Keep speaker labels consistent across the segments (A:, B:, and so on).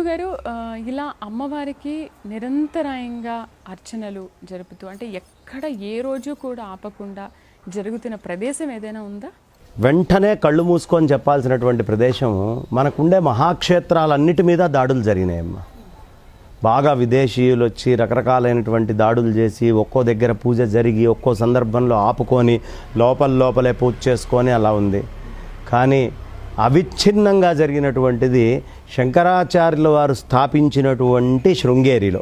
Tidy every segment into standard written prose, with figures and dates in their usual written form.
A: గారు ఇలా అమ్మవారికి నిరంతరాయంగా అర్చనలు జరుపుతూ అంటే ఎక్కడ ఏ రోజు కూడా ఆపకుండా జరుగుతున్న ప్రదేశం ఏదైనా ఉందా?
B: వెంటనే కళ్ళు మూసుకొని చెప్పాల్సినటువంటి ప్రదేశం మనకుండే మహాక్షేత్రాలన్నిటి మీద దాడులు జరిగినాయమ్మ. బాగా విదేశీయులు వచ్చి రకరకాలైనటువంటి దాడులు చేసి ఒక్కో దగ్గర పూజ జరిగి ఒక్కో సందర్భంలో ఆపుకొని లోపలే పూజ చేసుకొని అలా ఉంది. కానీ అవిచ్ఛిన్నంగా జరిగినటువంటిది శంకరాచార్యుల వారు స్థాపించినటువంటి శృంగేరిలో.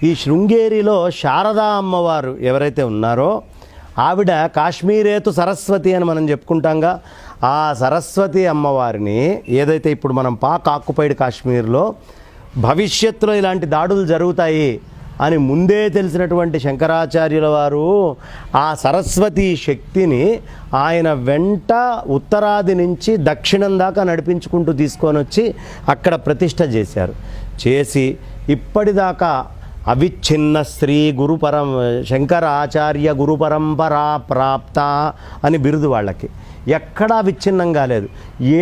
B: ఈ శృంగేరిలో శారదా అమ్మవారు ఎవరైతే ఉన్నారో ఆవిడ కాశ్మీరేతు సరస్వతి అని మనం చెప్పుకుంటాంగా, ఆ సరస్వతి అమ్మవారిని ఏదైతే ఇప్పుడు మనం పాక్ ఆక్యుపైడ్ కాశ్మీర్లో భవిష్యత్తులో ఇలాంటి దాడులు జరుగుతాయి అని ముందే తెలిసినటువంటి శంకరాచార్యుల వారు ఆ సరస్వతి శక్తిని ఆయన వెంట ఉత్తరాది నుంచి దక్షిణం దాకా నడిపించుకుంటూ తీసుకొని వచ్చి అక్కడ ప్రతిష్ఠ చేశారు. చేసి ఇప్పటిదాకా అవిచ్ఛిన్న శ్రీ శంకరాచార్య గురు పరంపరా ప్రాప్త అని బిరుదు వాళ్ళకి. ఎక్కడా విచ్ఛిన్నం కాలేదు.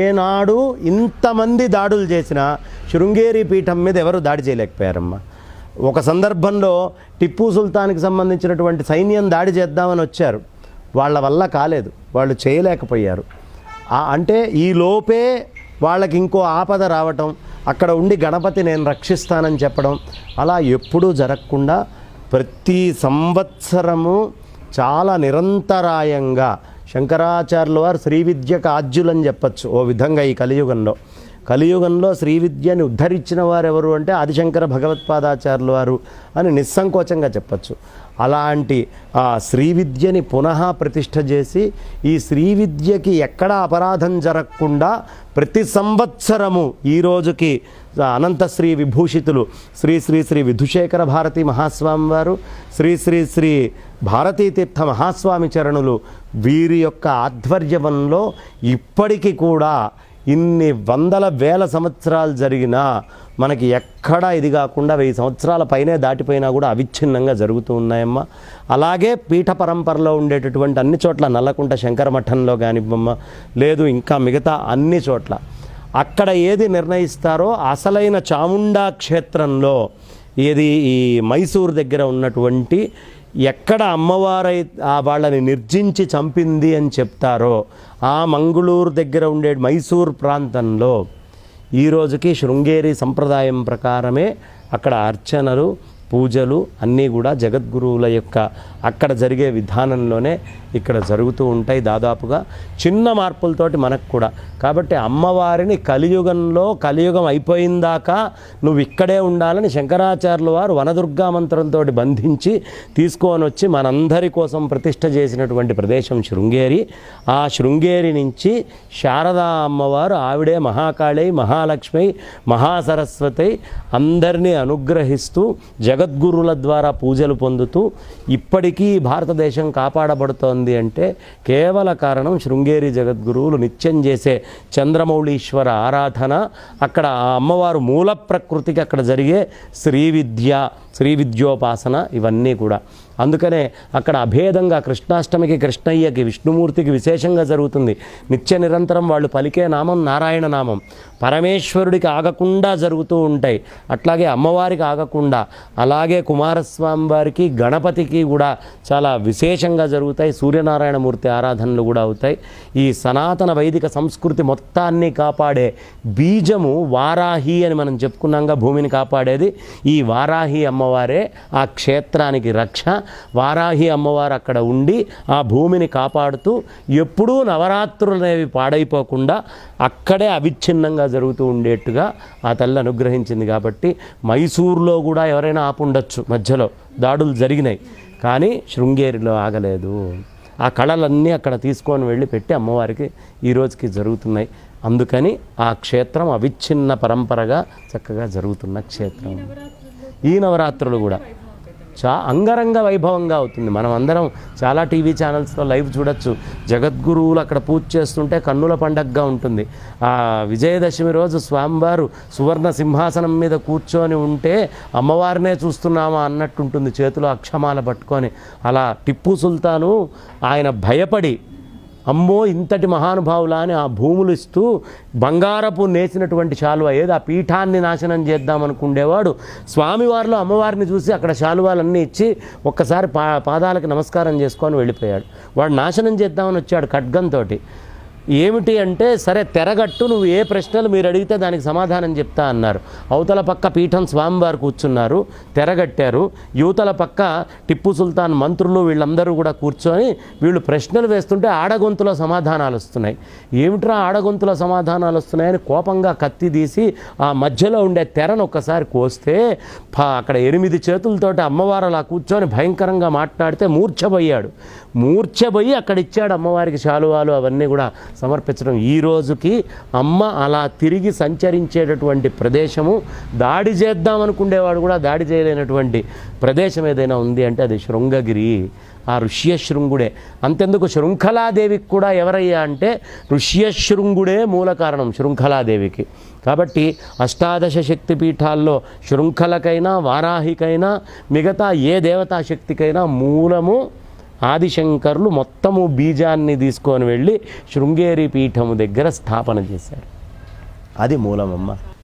B: ఏనాడు ఇంతమంది దాడులు చేసినా శృంగేరి పీఠం మీద ఎవరు దాడి చేయలేకపోయారమ్మా. ఒక సందర్భంలో టిప్పు సుల్తాన్కి సంబంధించినటువంటి సైన్యం దాడి చేద్దామని వచ్చారు, వాళ్ళ వల్ల కాలేదు, వాళ్ళు చేయలేకపోయారు. అంటే ఈ లోపే వాళ్ళకి ఇంకో ఆపద రావటం, అక్కడ ఉండి గణపతి నేను రక్షిస్తానని చెప్పడం, అలా ఎప్పుడూ జరగకుండా ప్రతి సంవత్సరము చాలా నిరంతరాయంగా శంకరాచార్యుల వారు శ్రీ విద్యకు ఆద్యులని చెప్పచ్చు. ఓ విధంగా ఈ కలియుగంలో శ్రీ విద్యని ఉద్ధరించిన వారు ఎవరు అంటే ఆదిశంకర భగవత్పాదాచార్యుల వారు అని నిస్సంకోచంగా చెప్పచ్చు. అలాంటి ఆ శ్రీ విద్యని పునః ప్రతిష్ఠ చేసి ఈ శ్రీ విద్యకి ఎక్కడ అపరాధం జరగకుండా ప్రతి సంవత్సరము ఈ రోజుకి అనంతశ్రీ విభూషితులు శ్రీ శ్రీ శ్రీ విధుశేఖర భారతీ మహాస్వామి వారు, శ్రీ శ్రీ శ్రీ భారతీతీర్థ మహాస్వామి చరణులు వీరి యొక్క ఆధ్వర్యంలో ఇప్పటికీ కూడా ఇన్ని వందల వేల సంవత్సరాలు జరిగినా మనకి ఎక్కడా ఇది కాకుండా 1000 సంవత్సరాల పైనే దాటిపోయినా కూడా అవిచ్ఛిన్నంగా జరుగుతూ ఉన్నాయమ్మా. అలాగే పీఠ పరంపరలో ఉండేటటువంటి అన్ని చోట్ల నల్లకుంట శంకర మఠంలో కానివ్వమ్మ, లేదు ఇంకా మిగతా అన్ని చోట్ల అక్కడ ఏది నిర్ణయిస్తారో అసలైన చాముండా క్షేత్రంలో ఏది ఈ మైసూరు దగ్గర ఉన్నటువంటి ఎక్కడ అమ్మవారై వాళ్ళని నిర్జించి చంపింది అని చెప్తారో ఆ మంగళూరు దగ్గర ఉండే మైసూర్ ప్రాంతంలో ఈ రోజుకి శృంగేరి సంప్రదాయం ప్రకారమే అక్కడ అర్చనలు పూజలు అన్నీ కూడా జగద్గురువుల యొక్క అక్కడ జరిగే విధానంలోనే ఇక్కడ జరుగుతూ ఉంటాయి. దాదాపుగా చిన్న మార్పులతోటి మనకు కూడా. కాబట్టి అమ్మవారిని కలియుగం అయిపోయిందాకా నువ్వు ఇక్కడే ఉండాలని శంకరాచార్యుల వారు వనదుర్గా మంత్రంతో బంధించి తీసుకొని వచ్చి మనందరి కోసం ప్రతిష్ఠ చేసినటువంటి ప్రదేశం శృంగేరి. ఆ శృంగేరి నుంచి శారదా అమ్మవారు ఆవిడే మహాకాళి, మహాలక్ష్మి, మహాసరస్వతి అందరినీ అనుగ్రహిస్తూ జగద్గురుల ద్వారా పూజలు పొందుతూ ఇప్పటికీ భారతదేశం కాపాడబడుతోంది అంటే కేవల కారణం శృంగేరి జగద్గురువులు నిత్యం చేసే చంద్రమౌళీశ్వర ఆరాధన, అక్కడ ఆ అమ్మవారు మూల ప్రకృతికి అక్కడ జరిగే శ్రీ విద్యోపాసన ఇవన్నీ కూడా. అందుకనే అక్కడ అభేదంగా కృష్ణాష్టమికి కృష్ణయ్యకి విష్ణుమూర్తికి విశేషంగా జరుగుతుంది. నిత్య నిరంతరం వాళ్ళు పలికే నామం నారాయణ నామం. పరమేశ్వరుడికి ఆగకుండా జరుగుతూ ఉంటాయి, అట్లాగే అమ్మవారికి ఆగకుండా. అలాగే కుమారస్వామి వారికి గణపతికి కూడా చాలా విశేషంగా జరుగుతాయి. సూర్యనారాయణమూర్తి ఆరాధనలు కూడా అవుతాయి. ఈ సనాతన వైదిక సంస్కృతి మొత్తాన్ని కాపాడే బీజము వారాహి అని మనం చెప్పుకున్నాంగా, భూమిని కాపాడేది ఈ వారాహి అమ్మవారే. ఆ క్షేత్రానికి రక్ష. వారాహి అమ్మవారు అక్కడ ఉండి ఆ భూమిని కాపాడుతూ ఎప్పుడూ నవరాత్రులు అనేవి పాడైపోకుండా అక్కడే అవిచ్ఛిన్నంగా జరుగుతూ ఉండేట్టుగా ఆ తల్లి అనుగ్రహించింది. కాబట్టి మైసూరులో కూడా ఎవరైనా ఆపుండొచ్చు, మధ్యలో దాడులు జరిగినాయి, కానీ శృంగేరిలో ఆగలేదు. ఆ కళలన్నీ అక్కడ తీసుకొని వెళ్ళి పెట్టి అమ్మవారికి ఈ రోజుకి జరుగుతున్నాయి. అందుకని ఆ క్షేత్రం అవిచ్ఛిన్న పరంపరగా చక్కగా జరుగుతున్న క్షేత్రం. ఈ నవరాత్రులు కూడా అంగరంగ వైభవంగా అవుతుంది. మనం అందరం చాలా టీవీ ఛానల్స్లో లైవ్ చూడొచ్చు. జగద్గురువులు అక్కడ పూజ చేస్తుంటే కన్నుల పండగగా ఉంటుంది. ఆ విజయదశమి రోజు స్వామివారు సువర్ణ సింహాసనం మీద కూర్చొని ఉంటే అమ్మవారినే చూస్తున్నామా అన్నట్టుంటుంది, చేతిలో అక్షమాల పట్టుకొని. అలా టిప్పు సుల్తాను ఆయన భయపడి అమ్మో ఇంతటి మహానుభావులా అని ఆ భూములు ఇస్తూ బంగారపు నేసినటువంటి శాలువ ఏది ఆ పీఠాన్ని నాశనం చేద్దామనుకుండేవాడు స్వామివారిలో అమ్మవారిని చూసి అక్కడ శాలువాలన్నీ ఇచ్చి ఒక్కసారి పాదాలకు నమస్కారం చేసుకొని వెళ్ళిపోయాడు. వాడు నాశనం చేద్దామని వచ్చాడు ఖడ్గంతో. ఏమిటి అంటే, సరే తెరగట్టు, నువ్వు ఏ ప్రశ్నలు మీరు అడిగితే దానికి సమాధానం చెప్తా అన్నారు. అవతల పక్క పీఠం స్వామివారు కూర్చున్నారు, తెరగట్టారు. యువతల పక్క టిప్పు సుల్తాన్ మంత్రులు వీళ్ళందరూ కూడా కూర్చొని వీళ్ళు ప్రశ్నలు వేస్తుంటే ఆడగొంతులో సమాధానాలు వస్తున్నాయి. ఏమిట్రా ఆడగొంతులో సమాధానాలు వస్తున్నాయని కోపంగా కత్తి తీసి ఆ మధ్యలో ఉండే తెరను ఒక్కసారి కోస్తే అక్కడ 8 చేతులతోటి అమ్మవారు అలా కూర్చొని భయంకరంగా మాట్లాడితే మూర్ఛపోయి అక్కడ ఇచ్చాడు అమ్మవారికి శాలువాలు అవన్నీ కూడా సమర్పించడం. ఈ రోజుకి అమ్మ అలా తిరిగి సంచరించేటటువంటి ప్రదేశము, దాడి చేద్దామనుకునేవాడు కూడా దాడి చేయలేనటువంటి ప్రదేశం ఏదైనా ఉంది అంటే అది శృంగగిరి, ఆ ఋష్యశృంగుడే. అంతెందుకు శృంఖలాదేవికి కూడా ఎవరయ్యా అంటే ఋష్యశృంగుడే మూల కారణం శృంఖలాదేవికి. కాబట్టి అష్టాదశ శక్తి పీఠాల్లో శృంఖలకైనా వారాహికైనా మిగతా ఏ దేవతా శక్తికైనా మూలము ఆదిశంకరులు మొత్తము బీజాన్ని తీసుకొని వెళ్ళి శృంగేరి పీఠము దగ్గర స్థాపన చేశారు. అది మూలమమ్మ.